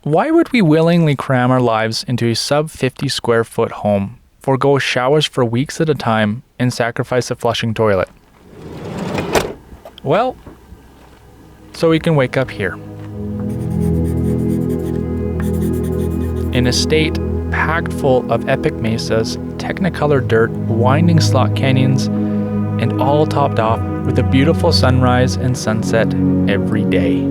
Why would we willingly cram our lives into a sub 50 square foot home, forego showers for weeks at a time, and sacrifice a flushing toilet? Well, so we can wake up here. In a state packed full of epic mesas, technicolored dirt, winding slot canyons, and all topped off with a beautiful sunrise and sunset every day.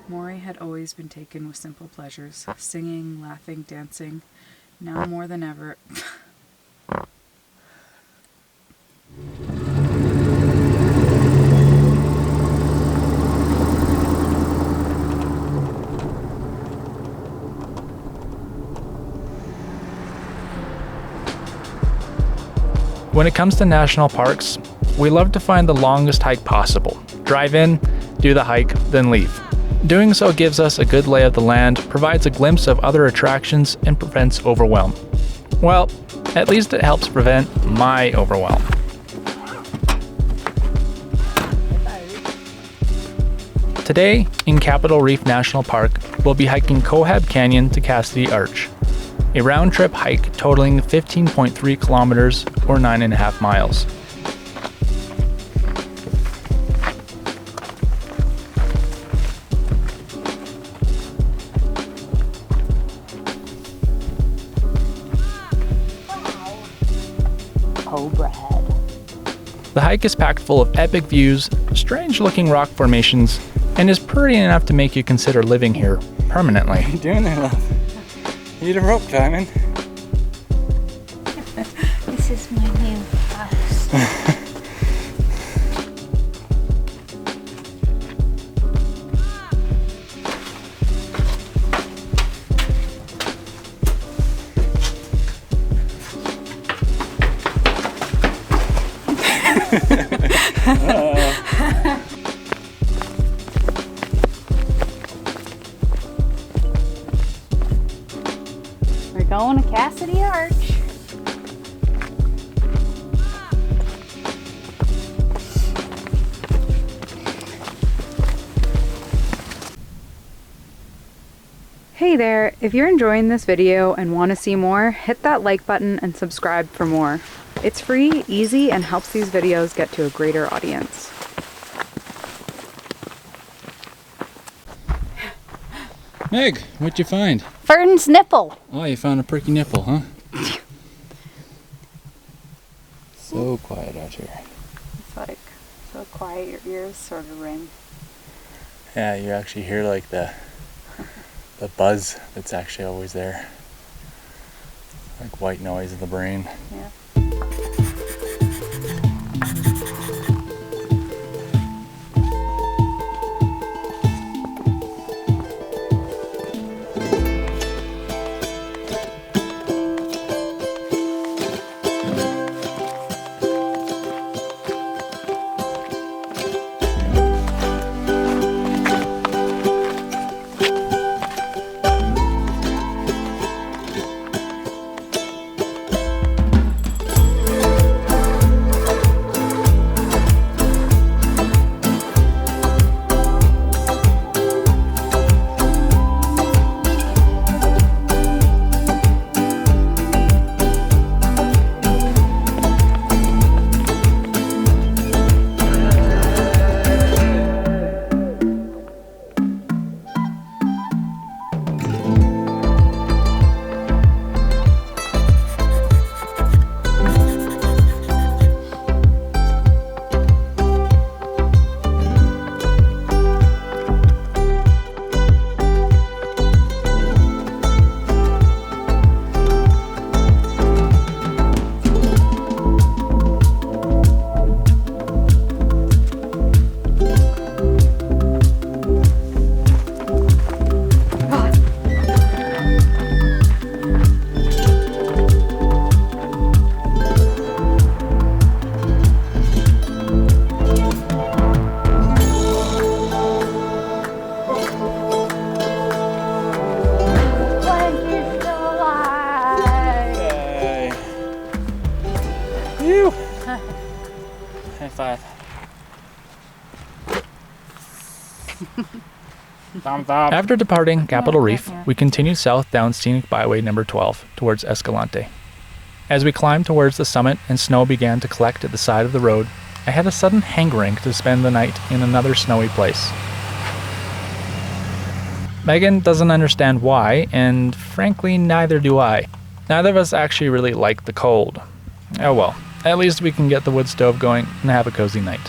Maury had always been taken with simple pleasures, singing, laughing, dancing. Now more than ever... When it comes to national parks, we love to find the longest hike possible. Drive in, do the hike, then leave. Doing so gives us a good lay of the land, provides a glimpse of other attractions, and prevents overwhelm. Well, at least it helps prevent my overwhelm. Today, in Capitol Reef National Park, we'll be hiking Cohab Canyon to Cassidy Arch, a round-trip hike totaling 15.3 kilometers or 9.5 miles. Cobra head. The hike is packed full of epic views, strange-looking rock formations, and is pretty enough to make you consider living here permanently. What are you doing there, love? You need a rope climbing? This is my new house. We're going to Cassidy Arch. Hey there, if you're enjoying this video and want to see more, hit that like button and subscribe for more. It's free, easy, and helps these videos get to a greater audience. Meg, what'd you find? Fern's nipple. Oh, you found a pricky nipple, huh? So quiet out here. It's like so quiet, your ears sort of ring. Yeah, you actually hear like the buzz that's actually always there. Like white noise in the brain. Yeah. High five. Thumbs up. After departing Capitol Reef, we continued south down scenic byway number 12 towards Escalante. As we climbed towards the summit and snow began to collect at the side of the road, I had a sudden hankering to spend the night in another snowy place. Megan doesn't understand why, and frankly, neither do I. Neither of us actually really like the cold. Oh well, at least we can get the wood stove going and have a cozy night.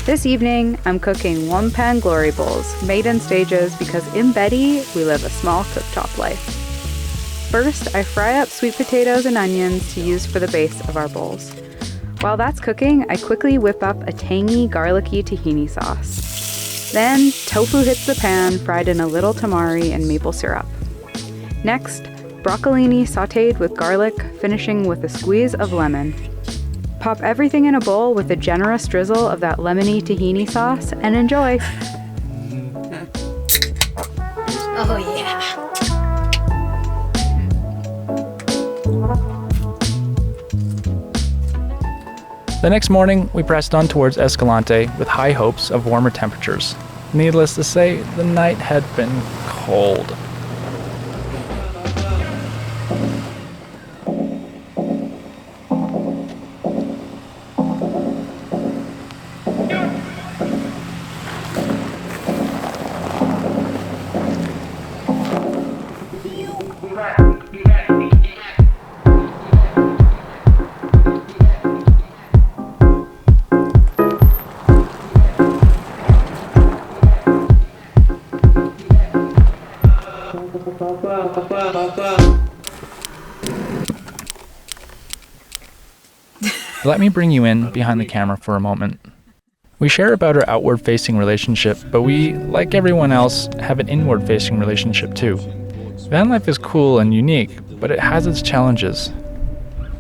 This evening, I'm cooking one-pan glory bowls, made in stages because in Betty, we live a small cooktop life. First, I fry up sweet potatoes and onions to use for the base of our bowls. While that's cooking, I quickly whip up a tangy, garlicky tahini sauce. Then, tofu hits the pan, fried in a little tamari and maple syrup. Next, broccolini sautéed with garlic, finishing with a squeeze of lemon. Pop everything in a bowl with a generous drizzle of that lemony tahini sauce and enjoy. Oh yeah. The next morning, we pressed on towards Escalante with high hopes of warmer temperatures. Needless to say, the night had been cold. Let me bring you in behind the camera for a moment. We share about our outward-facing relationship, but we, like everyone else, have an inward-facing relationship too. Van life is cool and unique, but it has its challenges.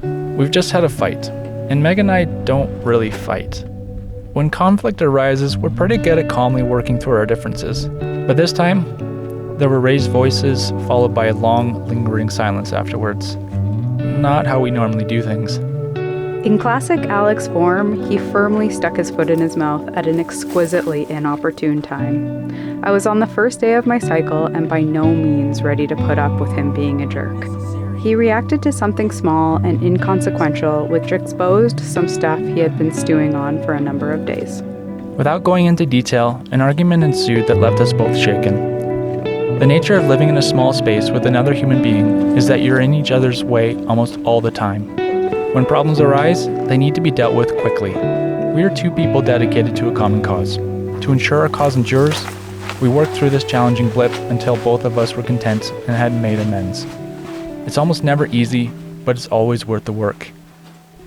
We've just had a fight, and Meg and I don't really fight. When conflict arises, we're pretty good at calmly working through our differences. But this time, there were raised voices, followed by a long, lingering silence afterwards. Not how we normally do things. In classic Alex form, he firmly stuck his foot in his mouth at an exquisitely inopportune time. I was on the first day of my cycle and by no means ready to put up with him being a jerk. He reacted to something small and inconsequential, which exposed some stuff he had been stewing on for a number of days. Without going into detail, an argument ensued that left us both shaken. The nature of living in a small space with another human being is that you're in each other's way almost all the time. When problems arise, they need to be dealt with quickly. We are two people dedicated to a common cause. To ensure our cause endures, we worked through this challenging blip until both of us were content and had made amends. It's almost never easy, but it's always worth the work.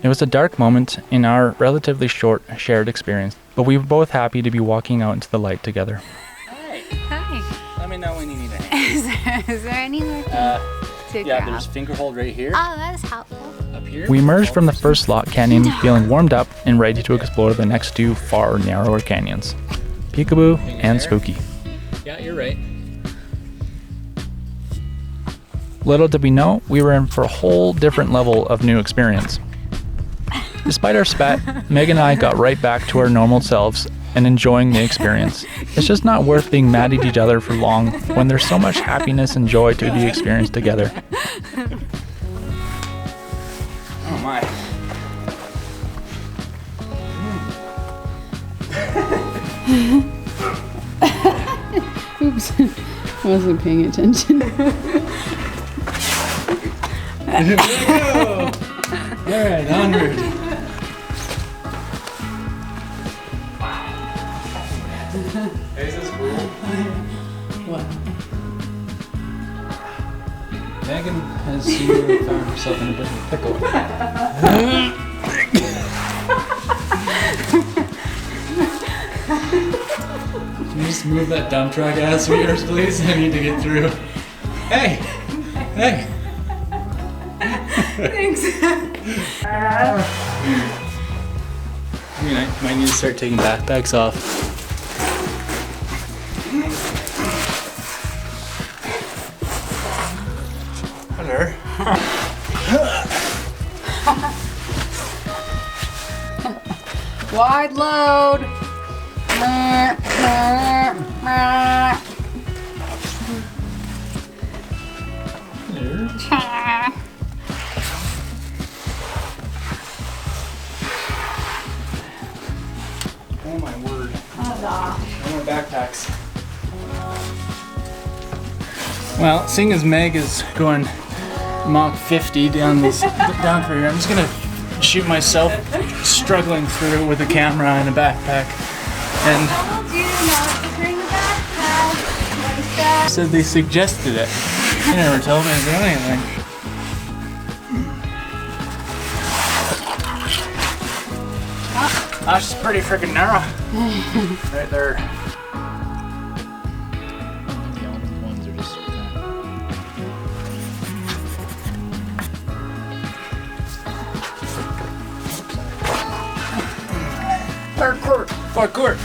It was a dark moment in our relatively short shared experience, but we were both happy to be walking out into the light together. Hi. Let me know when you need it. Is there anywhere to Yeah, grab? there's finger hold right here. Oh, that's helpful. Up here. We emerged from the first slot canyon feeling warmed up and ready to explore the next two far narrower canyons, Peekaboo and Spooky. Yeah, you're right. Little did we know, we were in for a whole different level of new experience. Despite our spat, Meg and I got right back to our normal selves and enjoying the experience. It's just not worth being mad at each other for long when there's so much happiness and joy to be experienced together. Oh my. Oops. I wasn't paying attention. Alright, onward. Is this cool? What? Megan has seemingly found herself in a bit of a pickle. Can you just move that dump truck ass of yours, please? I need to get through. Hey! Hey! Thanks. I mean, I might need to start taking backpacks off. Hello. Wide load. Oh my word. No more backpacks. Well, seeing as Meg is going Mach 50 down through here, I'm just gonna shoot myself struggling through with a camera and a backpack. And said they suggested it. They never told me to do anything. That's just pretty freaking narrow. Right there. The only ones are just Parkour. parkour.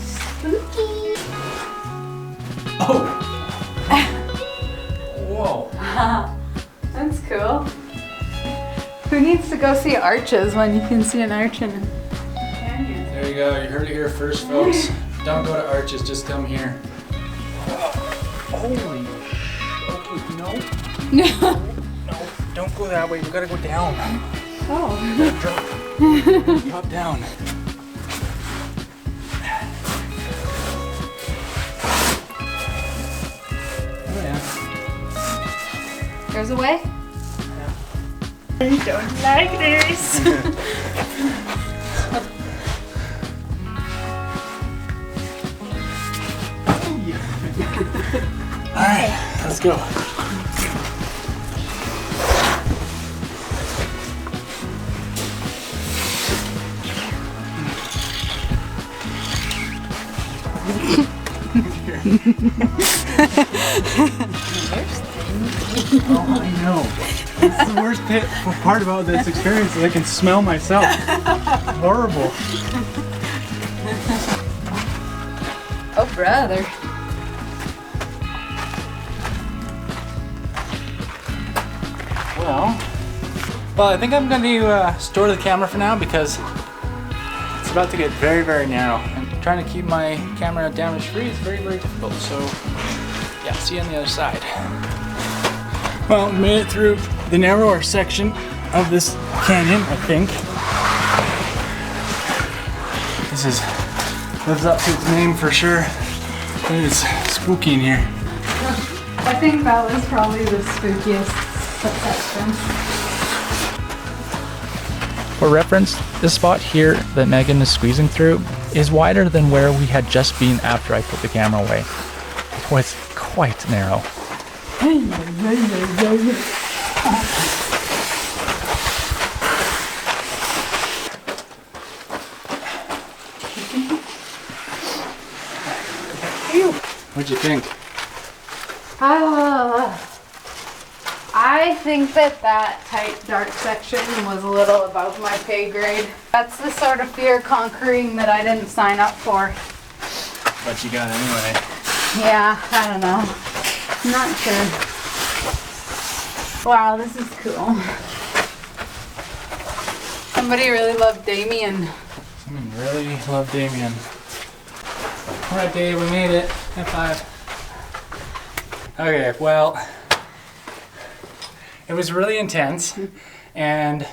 Spooky. Oh. Whoa. That's cool. Who needs to go see arches when you can see an arch in a canyon? There you go. You heard it here first, folks. Don't go to arches. Just come here. Holy. Okay, no. No. No. Don't go that way. We gotta go down. Oh. Drop down. Oh yeah. There's a way? I don't like this. All right, let's go. Oh, I know. It's the worst part about this experience is I can smell myself. Horrible. Oh, brother. Well, I think I'm going to store the camera for now because it's about to get very, very narrow. And trying to keep my camera damage free is very, very difficult. So, yeah, see you on the other side. Well, we made it through the narrower section of this canyon, I think. This lives up to its name for sure. It is spooky in here. I think that was probably the spookiest section. For reference, this spot here that Megan is squeezing through is wider than where we had just been after I put the camera away. It was quite narrow. What'd you think? I think that tight, dark section was a little above my pay grade. That's the sort of fear conquering that I didn't sign up for. But you got it anyway. Yeah, I don't know. I'm not sure. Wow, this is cool. Somebody really loved Damien. Really love Damien. All right, Dave, we made it. High five. Okay, well, it was really intense, and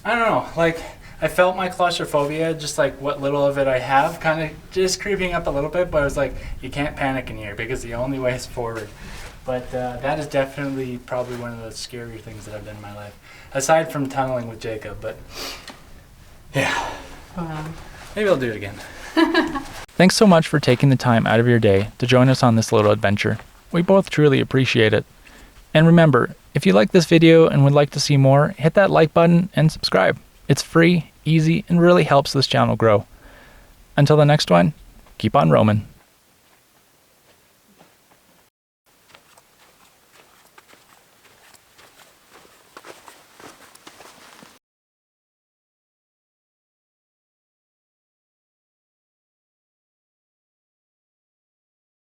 I don't know, like, I felt my claustrophobia, just like what little of it I have, kind of just creeping up a little bit, but I was like, you can't panic in here because the only way is forward. But that is definitely probably one of the scarier things that I've done in my life, aside from tunneling with Jacob, but yeah. Wow. Maybe I'll do it again. Thanks so much for taking the time out of your day to join us on this little adventure. We both truly appreciate it. And remember, if you like this video and would like to see more, hit that like button and subscribe. It's free, easy, and really helps this channel grow. Until the next one, keep on roaming.